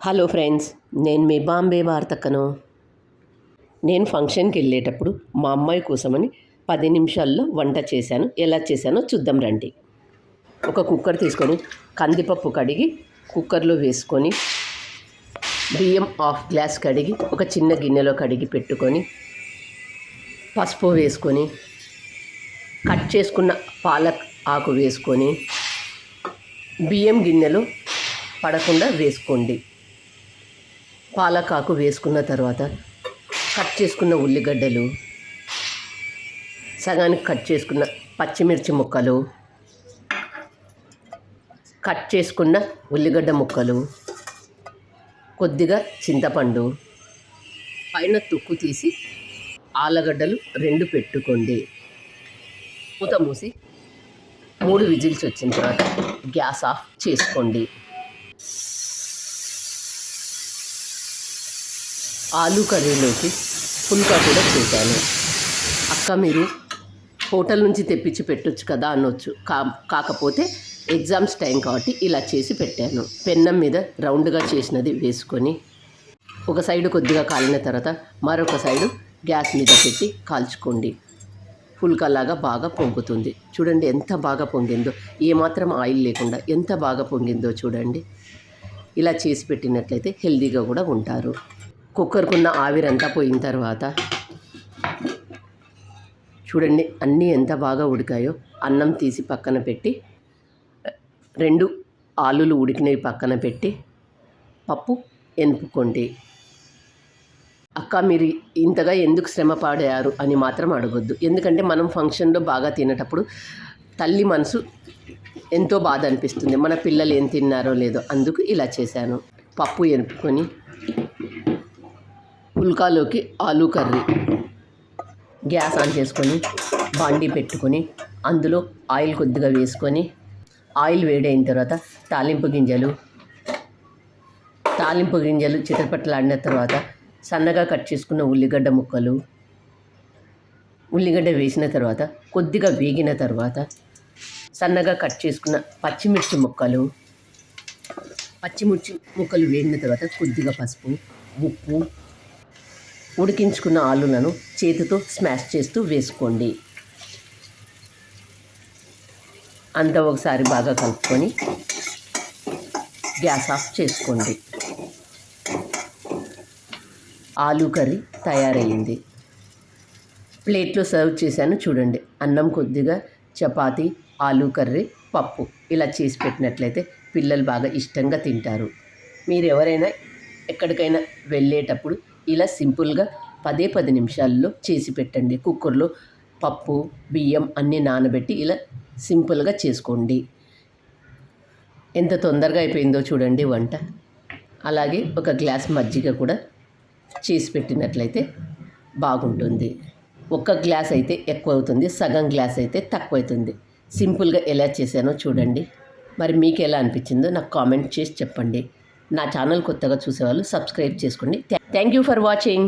Hello friends, నేను మీ బాంబే వార్తకను. నేను ఫంక్షన్కి వెళ్ళేటప్పుడు మా అమ్మాయి కోసమని 10 నిమిషాల్లో వంట చేశాను. ఎలా చేశానో చూద్దాం రండి. ఒక కుక్కర్ తీసుకొని కందిపప్పు కడిగి కుక్కర్లో వేసుకొని బియ్యం 1/2 గ్లాస్ కడిగి ఒక చిన్న గిన్నెలో కడిగి పెట్టుకొని పసుపు వేసుకొని కట్ చేసుకున్న పాలక్ ఆకు వేసుకొని బియ్యం గిన్నెలో పడకుండా వేసుకోండి. పాలకాకు వేసుకున్న తర్వాత కట్ చేసుకున్న ఉల్లిగడ్డలు, సగానికి కట్ చేసుకున్న పచ్చిమిర్చి ముక్కలు, కట్ చేసుకున్న ఉల్లిగడ్డ ముక్కలు, కొద్దిగా చింతపండు, పైన తుక్కు తీసి ఆలుగడ్డలు 2 పెట్టుకోండి. మూత మూసి 3 విజిల్స్ వచ్చిన తర్వాత గ్యాస్ ఆఫ్ చేసుకోండి. ఆలు కర్రీలోకి పుల్కా కూడా చేశాను. అక్క, మీరు హోటల్ నుంచి తెప్పించి పెట్టొచ్చు కదా అనొచ్చు. కాకపోతే ఎగ్జామ్స్ టైం కాబట్టి ఇలా చేసి పెట్టాను. పెన్నం మీద రౌండ్గా చేసినది వేసుకొని ఒక సైడు కొద్దిగా కాలిన తర్వాత మరొక సైడు గ్యాస్ మీద పెట్టి కాల్చుకోండి. పుల్కాలాగా బాగా పొంగుతుంది. చూడండి ఎంత బాగా పొంగిందో, ఏమాత్రం ఆయిల్ లేకుండా ఎంత బాగా పొంగిందో చూడండి. ఇలా చేసి పెట్టినట్లయితే హెల్తీగా కూడా ఉంటారు. కుక్కర్కున్న ఆవిరంతా పోయిన తర్వాత చూడండి అన్నీ ఎంత బాగా ఉడికాయో. అన్నం తీసి పక్కన పెట్టి 2 ఆలులు ఉడికినవి పక్కన పెట్టి పప్పు ఎనుపుకోండి. అక్క, మీరు ఇంతగా ఎందుకు శ్రమ పడారు అని మాత్రం అడగొద్దు. ఎందుకంటే మనం ఫంక్షన్లో బాగా తినేటప్పుడు తల్లి మనసు ఎంతో బాధ అనిపిస్తుంది. మన పిల్లలు ఏం తిన్నారో లేదో, అందుకు ఇలా చేశాను. పప్పు ఎనుపుకొని పుల్కాలోకి ఆలు కర్రీ గ్యాస్ ఆన్ చేసుకొని బాండీ పెట్టుకొని అందులో ఆయిల్ కొద్దిగా వేసుకొని ఆయిల్ వేడైన తర్వాత తాలింపు గింజలు చిటపటలాడిన తర్వాత సన్నగా కట్ చేసుకున్న ఉల్లిగడ్డ వేసిన తర్వాత కొద్దిగా వేగిన తర్వాత సన్నగా కట్ చేసుకున్న పచ్చిమిర్చి ముక్కలు వేగిన తర్వాత కొద్దిగా పసుపు, ఉప్పు, ఉడికించుకున్న ఆలులను చేతితో స్మాష్ చేస్తూ వేసుకోండి. అంతా ఒకసారి బాగా కలుపుకొని గ్యాస్ ఆఫ్ చేసుకోండి. ఆలు కర్రీ తయారయ్యింది. ప్లేట్లో సర్వ్ చేశాను చూడండి. అన్నం కొద్దిగా, చపాతీ, ఆలు కర్రీ, పప్పు ఇలా చేసి పెట్టినట్లయితే పిల్లలు బాగా ఇష్టంగా తింటారు. మీరు ఎవరైనా ఎక్కడికైనా వెళ్ళేటప్పుడు ఇలా సింపుల్గా 10 నిమిషాల్లో చేసి పెట్టండి. కుక్కర్లో పప్పు, బియ్యం అన్నీ నానబెట్టి ఇలా సింపుల్గా చేసుకోండి. ఎంత తొందరగా అయిపోయిందో చూడండి వంట. అలాగే ఒక గ్లాస్ మజ్జిగ కూడా చేసి పెట్టినట్లయితే బాగుంటుంది. 1 గ్లాస్ అయితే ఎక్కువ అవుతుంది, సగం గ్లాస్ అయితే తక్కువ అవుతుంది. సింపుల్గా ఎలా చేశానో చూడండి. మరి మీకు ఎలా అనిపించిందో నాకు కామెంట్ చేసి చెప్పండి. నా ఛానల్ కొత్తగా చూసేవాళ్ళు సబ్స్క్రైబ్ చేసుకోండి. Thank you for watching.